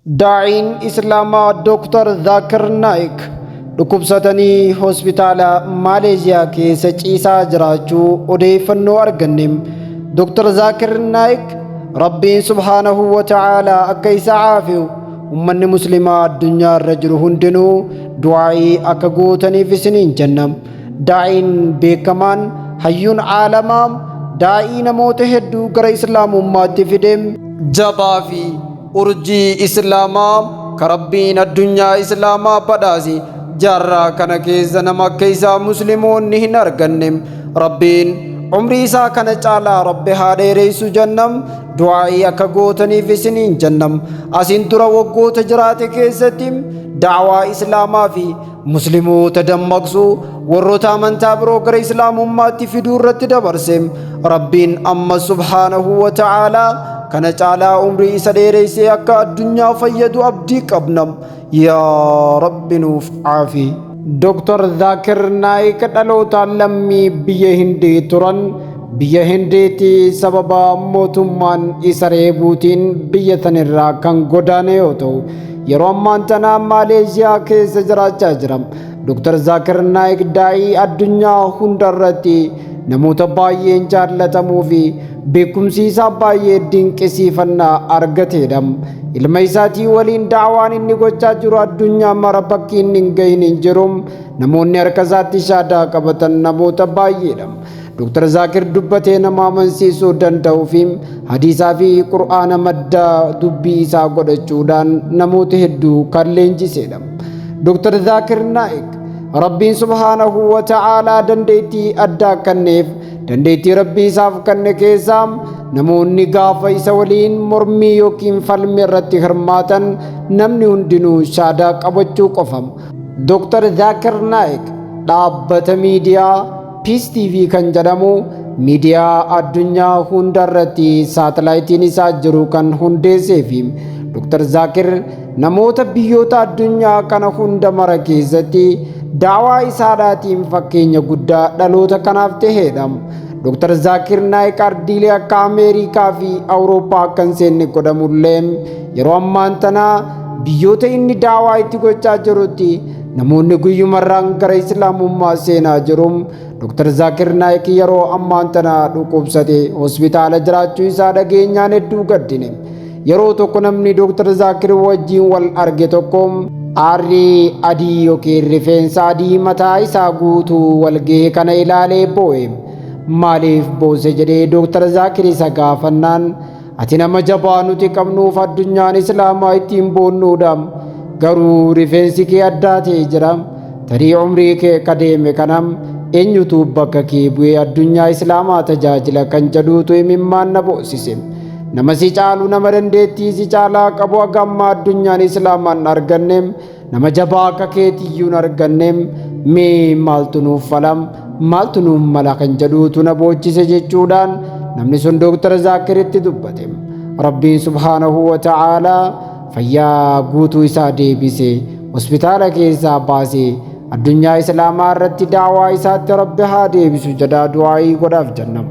Daa'iin Islaamaa Dooktar Zaakir Naayik dhukkubsatanii hospitaala Maaleeziyaa keessa ciisaa jiraachuu odeeffannoo arganneem. Dooktar Zaakir Naayik Rabbiin subhaanahu wa ta'aalaa akka isa caafiyu ummanni muslimaa addunyaa irra jiru hundinuu du'aa'ii akka gootaniif isiniin jennam. Daa'iin beekamaan hayyuun caalamaa daa'ii namoota hedduu gara islaamummaatti fideem jabaa fi urjii islaamaa karabbiin addunyaa islaamaa badhaasi jaarraa kana keessa nama akka isaa musliimoonni hin arganne. Rabbiin umrii isaa kana caalaa rabbi haa dheereessu jennam. Du'aa'ii akka gootaniif isiniin jennam. Asiin dura waggoota jiraate keessatti da'waa islaamaa fi musliimoota dammaqsuu warroota amantaa biroo gara islaamummaatti fiduu irratti dabarse. Rabbiin amma subhaanahu wa ta'aalaa kana caalaa umrii isa dheereessee akka addunyaa fayyadu abdii qabnam. Yaa Rabbi nuuf caafi. Dooktar Zaakir Naayik dhalootaan lammii biyya Hindii turan. Biyya Hindiitti sababa mootummaan isa reebuutiin biyya tanirraa kan godaane yoo ta'u, yeroo ammaan tana Maaleeziyaa keessa jiraachaa jira. Dooktar Zaakir Naayik daa'ii addunyaa hundarratti namoota baay'een jaallatamuu fi beekumsi isaa baay'ee dinqisiifannaa argateedha. Ilma isaatii waliin da'waan inni gochaa jiru addunyaa mara bakki inni hin gahin hin jiru. Namoonni harka isaatti shaadaa qabatan namoota baay'eedha. Dooktar Zaakir dubbatee nama amansiisuu danda'uu fi hadiisaa fi qur'aana madda dubbii isaa godhachuudhaan namoota hedduu kan leenjiseedha. Dooktar Zaakir Naayik Rabbiin subhaanahu wa ta'aalaa dandeettii addaa kenneef. Dandeettii Rabbii isaaf kenne keessaa namoonni gaafa isa waliin mormii yookiin falmii irratti hirmaatan namni hundinuu shaadaa qabachuu qofam. Dooktar Zaakir Naayik dhaabbata miidiyaa Peace TV kan jedhamu miidiyaa addunyaa hundarratti saatalaayitiin isaa jiru kan hundeessee fi Dooktar Zaakir namoota biyyoota addunyaa kana hunda mara keessatti da'waa isaadhaatiin fakkeenya guddaa dhaloota kanaaf ta'eedha. Dooktar Zaakir Naayik ardiilee akka Ameerikaa fi Awurooppaa akka hin seenne godhamullee yeroo ammaan tana biyyoota inni da'waa itti gochaa jirutti namoonni guyyumarraan gara islaamummaa seenaa jiru. Dooktar Zaakir Naayik yeroo ammaan tana dhukkubsate hospitaala jiraachuu isaa dhageenyaan hedduu gaddine. Yeroo tokko namni Dooktar Zaakir wajjiin wal arge tokko aarri adii yookiin rifeensa adii mataa isaa guutuu walgahee kana ilaalee boo'e. Maaliif boose jedhee Dooktar Zaakir isa gaafannaan, ati nama jabaa nuti qabnuuf addunyaan islaamaa ittiin boonnuudha. Garuu rifeensi kee addaa ta'ee jira. Tarii umrii kee qadeeme kanam eenyutu bakka kee bu'ee addunyaa islaamaa tajaajila kan jedhuutu imimmaan na boosise. Nama si caalu nama dandeettii si caalaa qabu hagamma addunyaan islaamaan arganneem nama jabaa akka keetiyyuun arganneem mee maaltu nuuf falam maaltu nuuf mala kan jedhuutu na boochise jechuudhaan namni sun Dooktar Zaakiritti dubbate. Rabbiin subhaanahu wa ta'aalaa fayyaa guutuu isaa deebise hospitaala keessaa baasee addunyaa islaamaa irratti da'waa isaatti Rabbi haa deebisu jedhaa du'aa'ii godhaaf jennam.